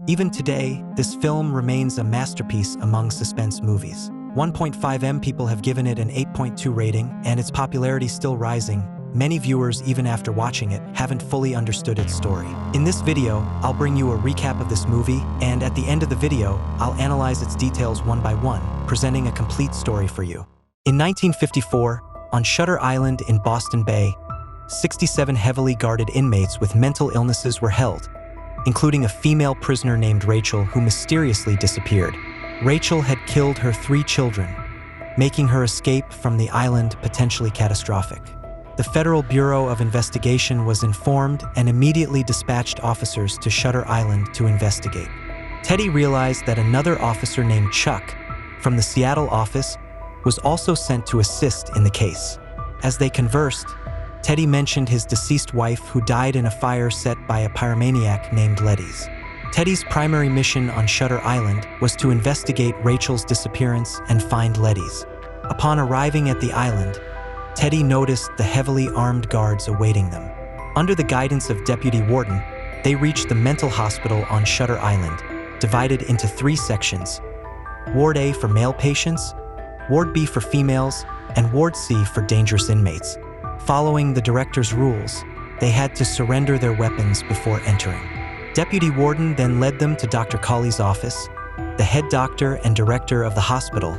Even today, this film remains a masterpiece among suspense movies. 1.5M people have given it an 8.2 rating, and its popularity still rising. Many viewers, even after watching it, haven't fully understood its story. In this video, I'll bring you a recap of this movie, and at the end of the video, I'll analyze its details one by one, presenting a complete story for you. In 1954, on Shutter Island in Boston Bay, 67 heavily guarded inmates with mental illnesses were held, including a female prisoner named Rachel who mysteriously disappeared. Rachel had killed her 3 children, making her escape from the island potentially catastrophic. The Federal Bureau of Investigation was informed and immediately dispatched officers to Shutter Island to investigate. Teddy realized that another officer named Chuck from the Seattle office was also sent to assist in the case. As they conversed, Teddy mentioned his deceased wife who died in a fire set by a pyromaniac named Letty's. Teddy's primary mission on Shutter Island was to investigate Rachel's disappearance and find Letty's. Upon arriving at the island, Teddy noticed the heavily armed guards awaiting them. Under the guidance of Deputy Warden, they reached the mental hospital on Shutter Island, divided into 3 sections: Ward A for male patients, Ward B for females, and Ward C for dangerous inmates. Following the director's rules, they had to surrender their weapons before entering. Deputy Warden then led them to Dr. Cawley's office, the head doctor and director of the hospital,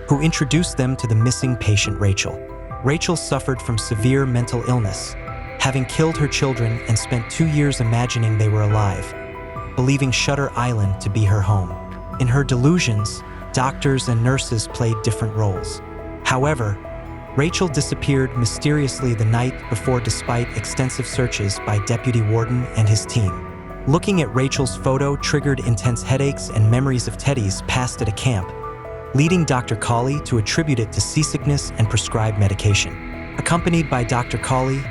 who introduced them to the missing patient Rachel. Rachel suffered from severe mental illness, having killed her children and spent 2 years imagining they were alive, believing Shutter Island to be her home. In her delusions, doctors and nurses played different roles. However, Rachel disappeared mysteriously the night before despite extensive searches by Deputy Warden and his team. Looking at Rachel's photo triggered intense headaches and memories of Teddy's past at a camp, leading Dr. Cawley to attribute it to seasickness and prescribe medication. Accompanied by Dr. Cawley,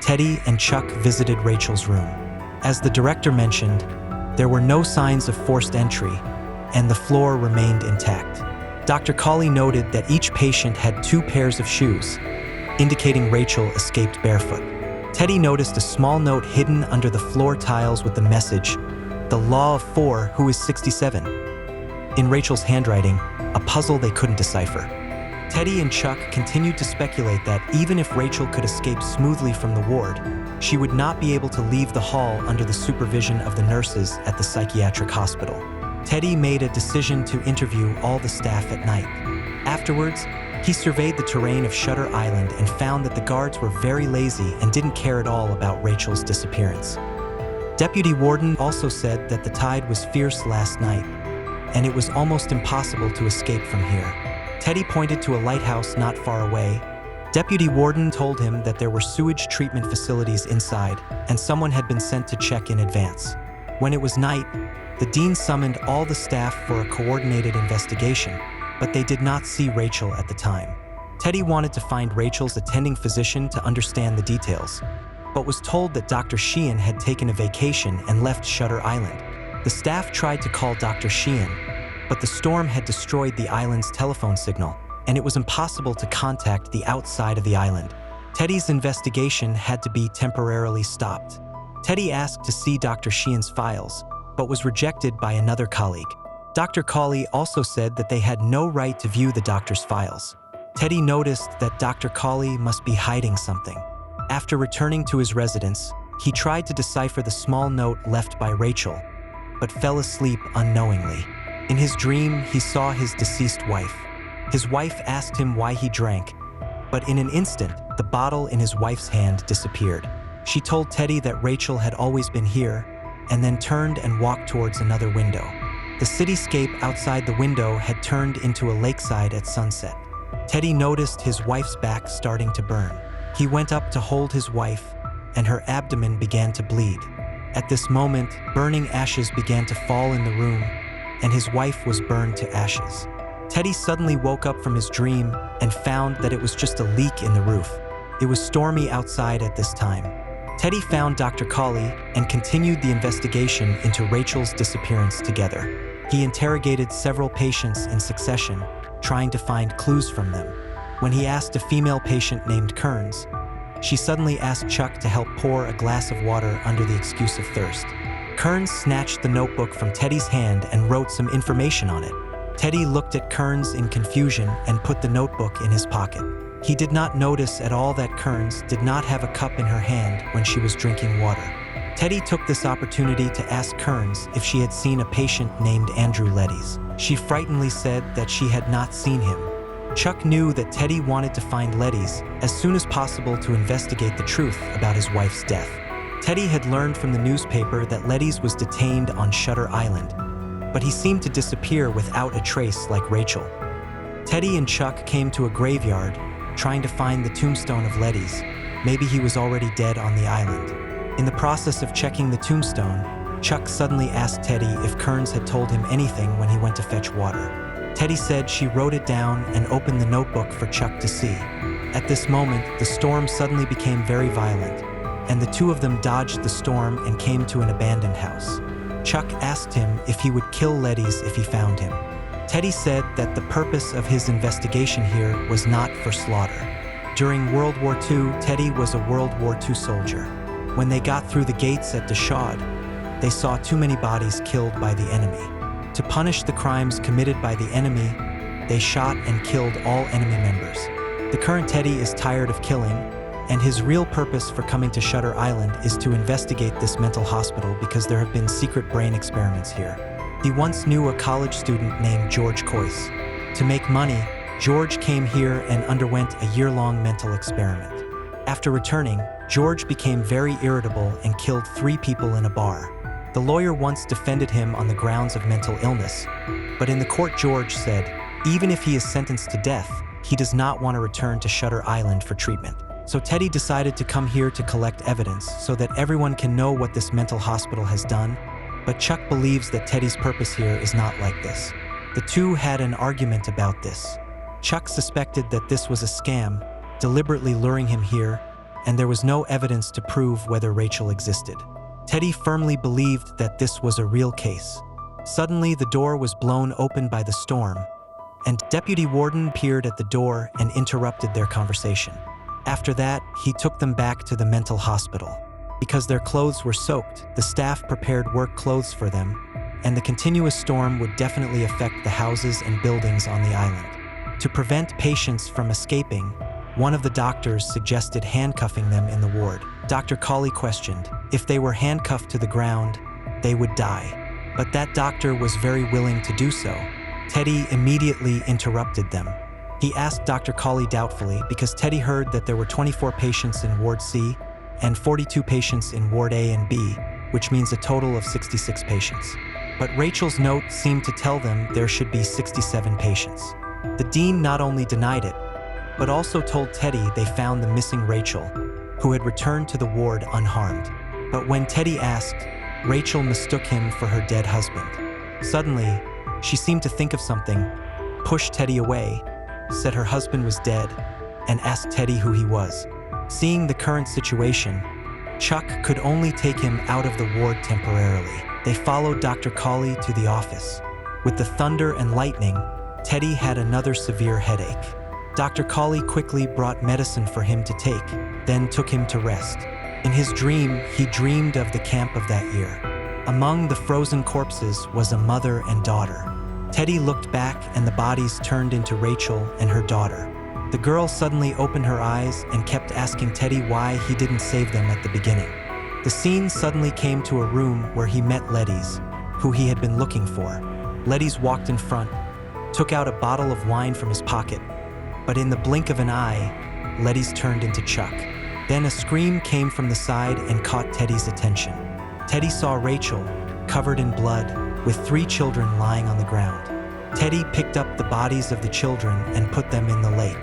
Teddy and Chuck visited Rachel's room. As the director mentioned, there were no signs of forced entry, and the floor remained intact. Dr. Cawley noted that each patient had 2 pairs of shoes, indicating Rachel escaped barefoot. Teddy noticed a small note hidden under the floor tiles with the message, "The Law of 4, who is 67?" in Rachel's handwriting, a puzzle they couldn't decipher. Teddy and Chuck continued to speculate that even if Rachel could escape smoothly from the ward, she would not be able to leave the hall under the supervision of the nurses at the psychiatric hospital. Teddy made a decision to interview all the staff at night. Afterwards, he surveyed the terrain of Shutter Island and found that the guards were very lazy and didn't care at all about Rachel's disappearance. Deputy Warden also said that the tide was fierce last night, and it was almost impossible to escape from here. Teddy pointed to a lighthouse not far away. Deputy Warden told him that there were sewage treatment facilities inside, and someone had been sent to check in advance. When it was night, the dean summoned all the staff for a coordinated investigation, but they did not see Rachel at the time. Teddy wanted to find Rachel's attending physician to understand the details, but was told that Dr. Sheehan had taken a vacation and left Shutter Island. The staff tried to call Dr. Sheehan, but the storm had destroyed the island's telephone signal, and it was impossible to contact the outside of the island. Teddy's investigation had to be temporarily stopped. Teddy asked to see Dr. Sheehan's files, but was rejected by another colleague. Dr. Cawley also said that they had no right to view the doctor's files. Teddy noticed that Dr. Cawley must be hiding something. After returning to his residence, he tried to decipher the small note left by Rachel, but fell asleep unknowingly. In his dream, he saw his deceased wife. His wife asked him why he drank, but in an instant, the bottle in his wife's hand disappeared. She told Teddy that Rachel had always been here, and then turned and walked towards another window. The cityscape outside the window had turned into a lakeside at sunset. Teddy noticed his wife's back starting to burn. He went up to hold his wife, and her abdomen began to bleed. At this moment, burning ashes began to fall in the room, and his wife was burned to ashes. Teddy suddenly woke up from his dream and found that it was just a leak in the roof. It was stormy outside at this time. Teddy found Dr. Cawley and continued the investigation into Rachel's disappearance together. He interrogated several patients in succession, trying to find clues from them. When he asked a female patient named Kearns, she suddenly asked Chuck to help pour a glass of water under the excuse of thirst. Kearns snatched the notebook from Teddy's hand and wrote some information on it. Teddy looked at Kearns in confusion and put the notebook in his pocket. He did not notice at all that Kearns did not have a cup in her hand when she was drinking water. Teddy took this opportunity to ask Kearns if she had seen a patient named Andrew Leddies. She frighteningly said that she had not seen him. Chuck knew that Teddy wanted to find Leddies as soon as possible to investigate the truth about his wife's death. Teddy had learned from the newspaper that Leddies was detained on Shutter Island, but he seemed to disappear without a trace like Rachel. Teddy and Chuck came to a graveyard, trying to find the tombstone of Leddies. Maybe he was already dead on the island. In the process of checking the tombstone, Chuck suddenly asked Teddy if Kearns had told him anything when he went to fetch water. Teddy said she wrote it down and opened the notebook for Chuck to see. At this moment, the storm suddenly became very violent, and the two of them dodged the storm and came to an abandoned house. Chuck asked him if he would kill Leddies if he found him. Teddy said that the purpose of his investigation here was not for slaughter. During World War II, Teddy was a World War II soldier. When they got through the gates at Dachaude, they saw too many bodies killed by the enemy. To punish the crimes committed by the enemy, they shot and killed all enemy members. The current Teddy is tired of killing, and his real purpose for coming to Shutter Island is to investigate this mental hospital because there have been secret brain experiments here. He once knew a college student named George Coyce. To make money, George came here and underwent a year-long mental experiment. After returning, George became very irritable and killed 3 people in a bar. The lawyer once defended him on the grounds of mental illness, but in the court George said, even if he is sentenced to death, he does not want to return to Shutter Island for treatment. So Teddy decided to come here to collect evidence so that everyone can know what this mental hospital has done, but Chuck believes that Teddy's purpose here is not like this. The two had an argument about this. Chuck suspected that this was a scam, deliberately luring him here, and there was no evidence to prove whether Rachel existed. Teddy firmly believed that this was a real case. Suddenly, the door was blown open by the storm, and Deputy Warden appeared at the door and interrupted their conversation. After that, he took them back to the mental hospital. Because their clothes were soaked, the staff prepared work clothes for them, and the continuous storm would definitely affect the houses and buildings on the island. To prevent patients from escaping, one of the doctors suggested handcuffing them in the ward. Dr. Cawley questioned, if they were handcuffed to the ground, they would die. But that doctor was very willing to do so. Teddy immediately interrupted them. He asked Dr. Cawley doubtfully because Teddy heard that there were 24 patients in Ward C and 42 patients in Ward A and B, which means a total of 66 patients. But Rachel's note seemed to tell them there should be 67 patients. The dean not only denied it, but also told Teddy they found the missing Rachel, who had returned to the ward unharmed. But when Teddy asked, Rachel mistook him for her dead husband. Suddenly, she seemed to think of something, pushed Teddy away, said her husband was dead, and asked Teddy who he was. Seeing the current situation, Chuck could only take him out of the ward temporarily. They followed Dr. Cawley to the office. With the thunder and lightning, Teddy had another severe headache. Dr. Cawley quickly brought medicine for him to take, then took him to rest. In his dream, he dreamed of the camp of that year. Among the frozen corpses was a mother and daughter. Teddy looked back and the bodies turned into Rachel and her daughter. The girl suddenly opened her eyes and kept asking Teddy why he didn't save them at the beginning. The scene suddenly came to a room where he met Leddies, who he had been looking for. Leddies walked in front, took out a bottle of wine from his pocket, but in the blink of an eye, Leddies turned into Chuck. Then a scream came from the side and caught Teddy's attention. Teddy saw Rachel, covered in blood, with 3 children lying on the ground. Teddy picked up the bodies of the children and put them in the lake.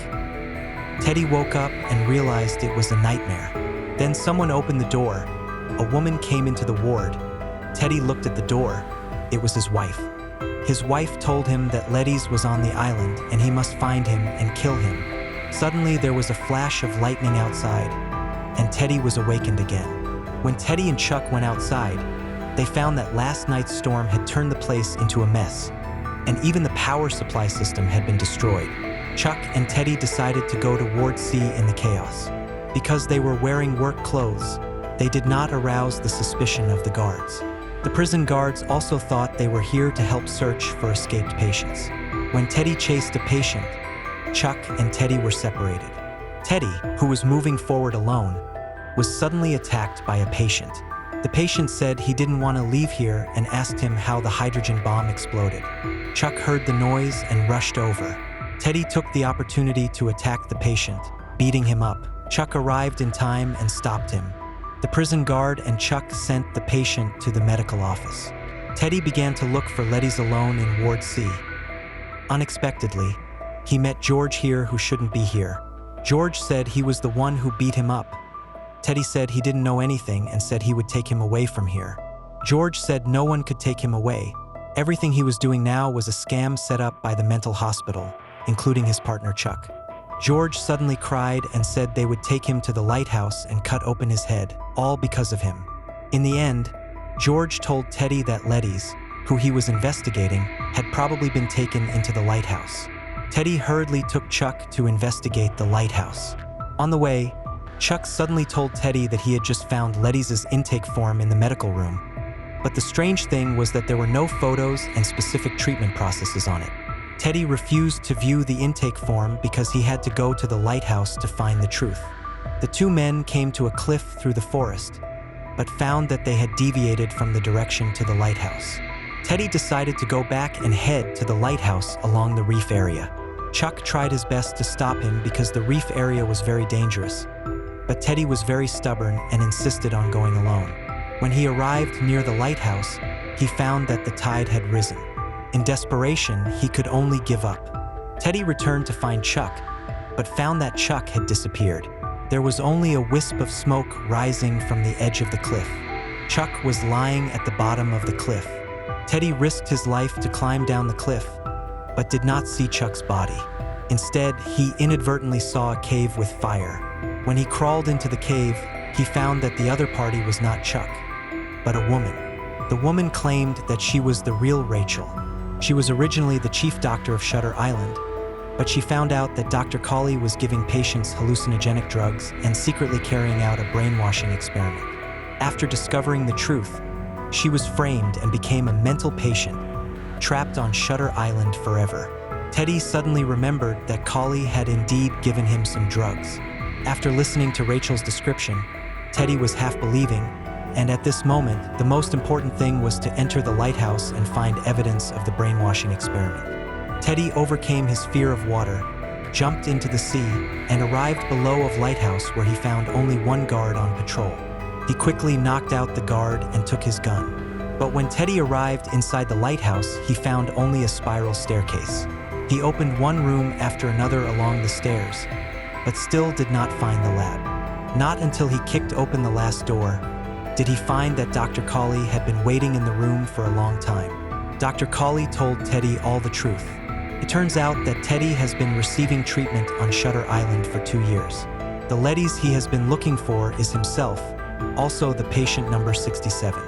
Teddy woke up and realized it was a nightmare. Then someone opened the door. A woman came into the ward. Teddy looked at the door. It was his wife. His wife told him that Leddies was on the island and he must find him and kill him. Suddenly there was a flash of lightning outside, and Teddy was awakened again. When Teddy and Chuck went outside, they found that last night's storm had turned the place into a mess, and even the power supply system had been destroyed. Chuck and Teddy decided to go to Ward C in the chaos. Because they were wearing work clothes, they did not arouse the suspicion of the guards. The prison guards also thought they were here to help search for escaped patients. When Teddy chased a patient, Chuck and Teddy were separated. Teddy, who was moving forward alone, was suddenly attacked by a patient. The patient said he didn't want to leave here and asked him how the hydrogen bomb exploded. Chuck heard the noise and rushed over. Teddy took the opportunity to attack the patient, beating him up. Chuck arrived in time and stopped him. The prison guard and Chuck sent the patient to the medical office. Teddy began to look for Letty's alone in Ward C. Unexpectedly, he met George here who shouldn't be here. George said he was the one who beat him up. Teddy said he didn't know anything and said he would take him away from here. George said no one could take him away. Everything he was doing now was a scam set up by the mental hospital, including his partner Chuck. George suddenly cried and said they would take him to the lighthouse and cut open his head, all because of him. In the end, George told Teddy that Letty's, who he was investigating, had probably been taken into the lighthouse. Teddy hurriedly took Chuck to investigate the lighthouse. On the way, Chuck suddenly told Teddy that he had just found Letty's intake form in the medical room. But the strange thing was that there were no photos and specific treatment processes on it. Teddy refused to view the intake form because he had to go to the lighthouse to find the truth. The two men came to a cliff through the forest, but found that they had deviated from the direction to the lighthouse. Teddy decided to go back and head to the lighthouse along the reef area. Chuck tried his best to stop him because the reef area was very dangerous, but Teddy was very stubborn and insisted on going alone. When he arrived near the lighthouse, he found that the tide had risen. In desperation, he could only give up. Teddy returned to find Chuck, but found that Chuck had disappeared. There was only a wisp of smoke rising from the edge of the cliff. Chuck was lying at the bottom of the cliff. Teddy risked his life to climb down the cliff, but did not see Chuck's body. Instead, he inadvertently saw a cave with fire. When he crawled into the cave, he found that the other party was not Chuck, but a woman. The woman claimed that she was the real Rachel. She was originally the chief doctor of Shutter Island, but she found out that Dr. Colley was giving patients hallucinogenic drugs and secretly carrying out a brainwashing experiment. After discovering the truth, she was framed and became a mental patient, trapped on Shutter Island forever. Teddy suddenly remembered that Colley had indeed given him some drugs. After listening to Rachel's description, Teddy was half believing, and at this moment, the most important thing was to enter the lighthouse and find evidence of the brainwashing experiment. Teddy overcame his fear of water, jumped into the sea, and arrived below of lighthouse where he found only one guard on patrol. He quickly knocked out the guard and took his gun. But when Teddy arrived inside the lighthouse, he found only a spiral staircase. He opened one room after another along the stairs, but still did not find the lab. Not until he kicked open the last door did he find that Dr. Colley had been waiting in the room for a long time. Dr. Colley told Teddy all the truth. It turns out that Teddy has been receiving treatment on Shutter Island for 2 years. The Letty's he has been looking for is himself, also the patient number 67.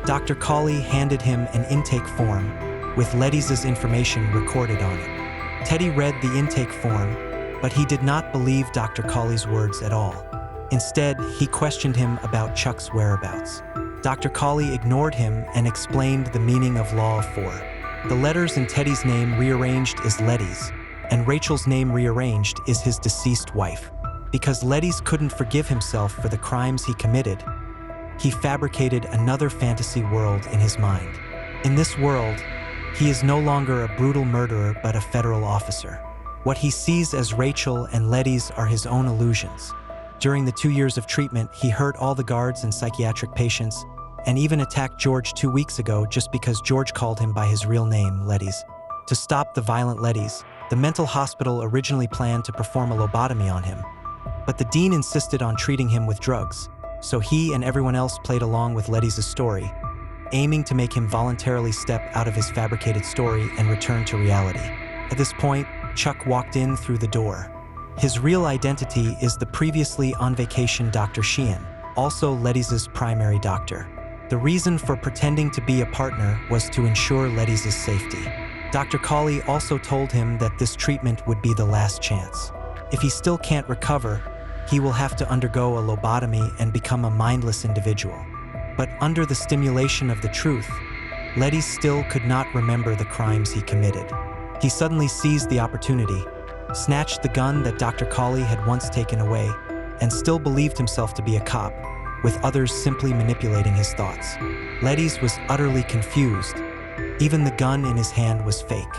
Dr. Colley handed him an intake form with Letty's information recorded on it. Teddy read the intake form, but he did not believe Dr. Colley's words at all. Instead, he questioned him about Chuck's whereabouts. Dr. Colley ignored him and explained the meaning of Law of 4. The letters in Teddy's name rearranged is Letty's, and Rachel's name rearranged is his deceased wife. Because Letty's couldn't forgive himself for the crimes he committed, he fabricated another fantasy world in his mind. In this world, he is no longer a brutal murderer but a federal officer. What he sees as Rachel and Letty's are his own illusions. During the 2 years of treatment, he hurt all the guards and psychiatric patients, and even attacked George 2 weeks ago just because George called him by his real name, Letty's. To stop the violent Letty's, the mental hospital originally planned to perform a lobotomy on him. But the dean insisted on treating him with drugs, so he and everyone else played along with Letty's story, aiming to make him voluntarily step out of his fabricated story and return to reality. At this point, Chuck walked in through the door. His real identity is the previously on vacation Dr. Sheehan, also Letty's primary doctor. The reason for pretending to be a partner was to ensure Letty's safety. Dr. Colley also told him that this treatment would be the last chance. If he still can't recover, he will have to undergo a lobotomy and become a mindless individual. But under the stimulation of the truth, Letty still could not remember the crimes he committed. He suddenly seized the opportunity, snatched the gun that Dr. Colley had once taken away, and still believed himself to be a cop, with others simply manipulating his thoughts. Letty's was utterly confused. Even the gun in his hand was fake.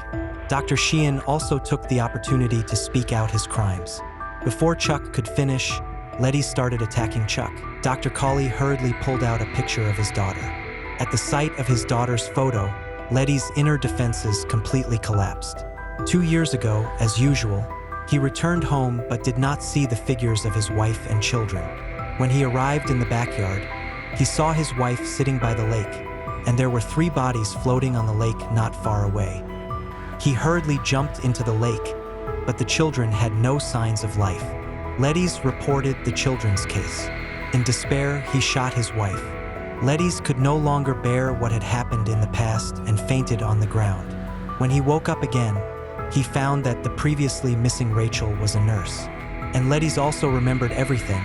Dr. Sheehan also took the opportunity to speak out his crimes. Before Chuck could finish, Letty started attacking Chuck. Dr. Colley hurriedly pulled out a picture of his daughter. At the sight of his daughter's photo, Letty's inner defenses completely collapsed. 2 years ago, as usual, he returned home but did not see the figures of his wife and children. When he arrived in the backyard, he saw his wife sitting by the lake, and there were 3 bodies floating on the lake not far away. He hurriedly jumped into the lake, but the children had no signs of life. Letty's reported the children's case. In despair, he shot his wife. Letty's could no longer bear what had happened in the past and fainted on the ground. When he woke up again, he found that the previously missing Rachel was a nurse. And Letty's also remembered everything.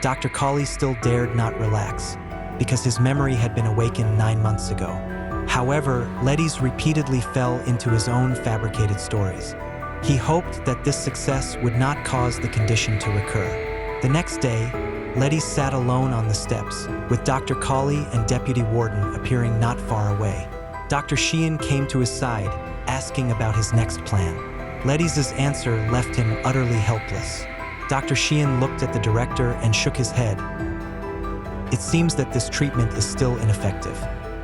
Dr. Colley still dared not relax, because his memory had been awakened 9 months ago. However, Letty's repeatedly fell into his own fabricated stories. He hoped that this success would not cause the condition to recur. The next day, Letty sat alone on the steps, with Dr. Colley and Deputy Warden appearing not far away. Dr. Sheehan came to his side, asking about his next plan. Letty's answer left him utterly helpless. Dr. Sheehan looked at the director and shook his head. It seems that this treatment is still ineffective.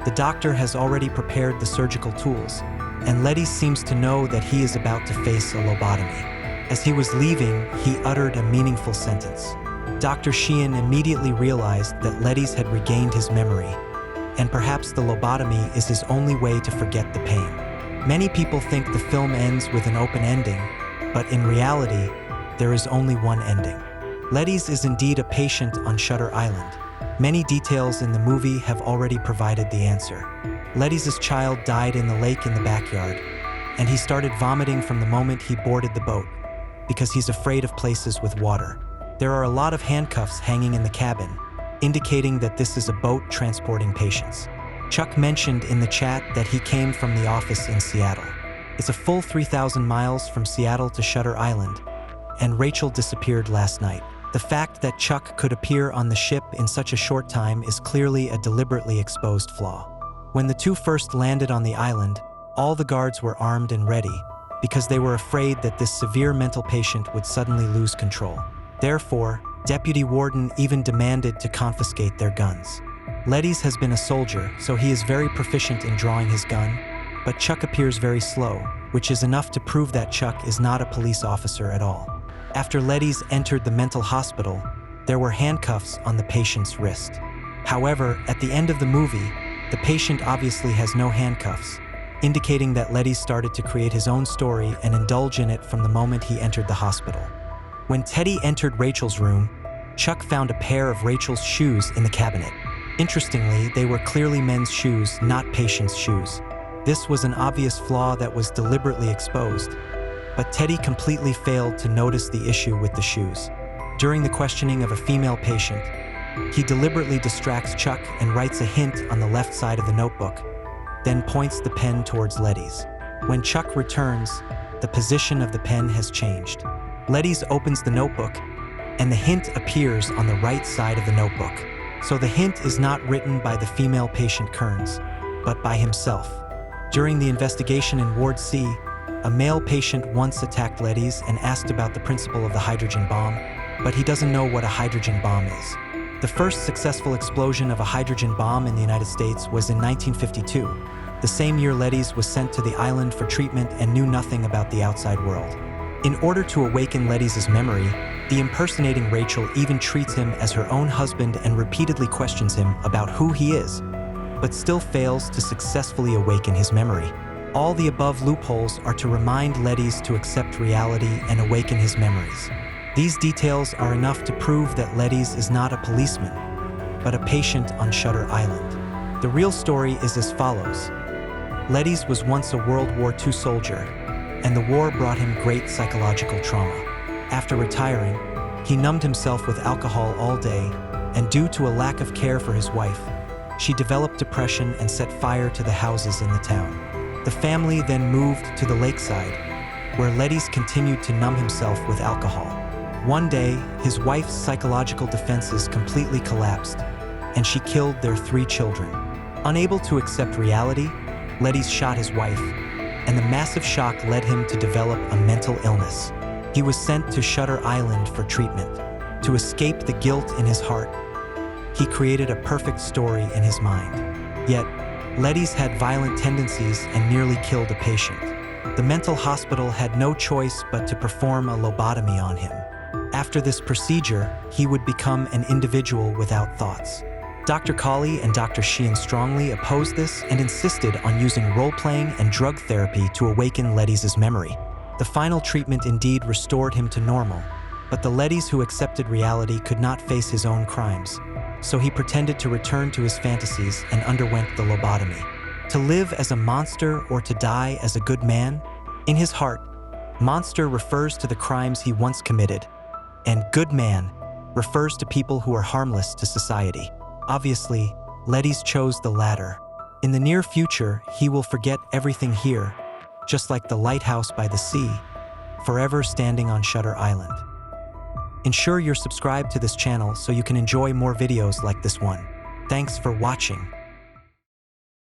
The doctor has already prepared the surgical tools, and Letty seems to know that he is about to face a lobotomy. As he was leaving, he uttered a meaningful sentence. Dr. Sheehan immediately realized that Letty's had regained his memory, and perhaps the lobotomy is his only way to forget the pain. Many people think the film ends with an open ending, but in reality, there is only one ending. Letty's is indeed a patient on Shutter Island. Many details in the movie have already provided the answer. Letty's child died in the lake in the backyard, and he started vomiting from the moment he boarded the boat, because he's afraid of places with water. There are a lot of handcuffs hanging in the cabin, indicating that this is a boat transporting patients. Chuck mentioned in the chat that he came from the office in Seattle. It's a full 3,000 miles from Seattle to Shutter Island, and Rachel disappeared last night. The fact that Chuck could appear on the ship in such a short time is clearly a deliberately exposed flaw. When the two first landed on the island, all the guards were armed and ready, because they were afraid that this severe mental patient would suddenly lose control. Therefore, Deputy Warden even demanded to confiscate their guns. Letty's has been a soldier, so he is very proficient in drawing his gun, but Chuck appears very slow, which is enough to prove that Chuck is not a police officer at all. After Letty's entered the mental hospital, there were handcuffs on the patient's wrist. However, at the end of the movie, the patient obviously has no handcuffs, indicating that Letty's started to create his own story and indulge in it from the moment he entered the hospital. When Teddy entered Rachel's room, Chuck found a pair of Rachel's shoes in the cabinet. Interestingly, they were clearly men's shoes, not patient's shoes. This was an obvious flaw that was deliberately exposed, but Teddy completely failed to notice the issue with the shoes. During the questioning of a female patient, he deliberately distracts Chuck and writes a hint on the left side of the notebook, then points the pen towards Letty's. When Chuck returns, the position of the pen has changed. Letty's opens the notebook, and the hint appears on the right side of the notebook. So the hint is not written by the female patient Kearns, but by himself. During the investigation in Ward C, a male patient once attacked Letty's and asked about the principle of the hydrogen bomb, but he doesn't know what a hydrogen bomb is. The first successful explosion of a hydrogen bomb in the United States was in 1952. The same year Letty's was sent to the island for treatment and knew nothing about the outside world. In order to awaken Letty's memory, the impersonating Rachel even treats him as her own husband and repeatedly questions him about who he is, but still fails to successfully awaken his memory. All the above loopholes are to remind Letty's to accept reality and awaken his memories. These details are enough to prove that Letty's is not a policeman, but a patient on Shutter Island. The real story is as follows. Letty's was once a World War II soldier, and the war brought him great psychological trauma. After retiring, he numbed himself with alcohol all day, and due to a lack of care for his wife, She developed depression and set fire to the houses in the town. The family then moved to the lakeside, where Letty's continued to numb himself with alcohol. One day, his wife's psychological defenses completely collapsed, and she killed their 3 children. Unable to accept reality, Letty's shot his wife, and the massive shock led him to develop a mental illness. He was sent to Shutter Island for treatment. To escape the guilt in his heart, he created a perfect story in his mind. Yet, Letty's had violent tendencies and nearly killed a patient. The mental hospital had no choice but to perform a lobotomy on him. After this procedure, he would become an individual without thoughts. Dr. Colley and Dr. Sheehan strongly opposed this and insisted on using role-playing and drug therapy to awaken Letty's memory. The final treatment indeed restored him to normal, but the Lettys who accepted reality could not face his own crimes, so he pretended to return to his fantasies and underwent the lobotomy. To live as a monster or to die as a good man? In his heart, monster refers to the crimes he once committed, and good man refers to people who are harmless to society. Obviously, Letty's chose the latter. In the near future, he will forget everything here, just like the lighthouse by the sea, forever standing on Shutter Island. Ensure you're subscribed to this channel so you can enjoy more videos like this one. Thanks for watching.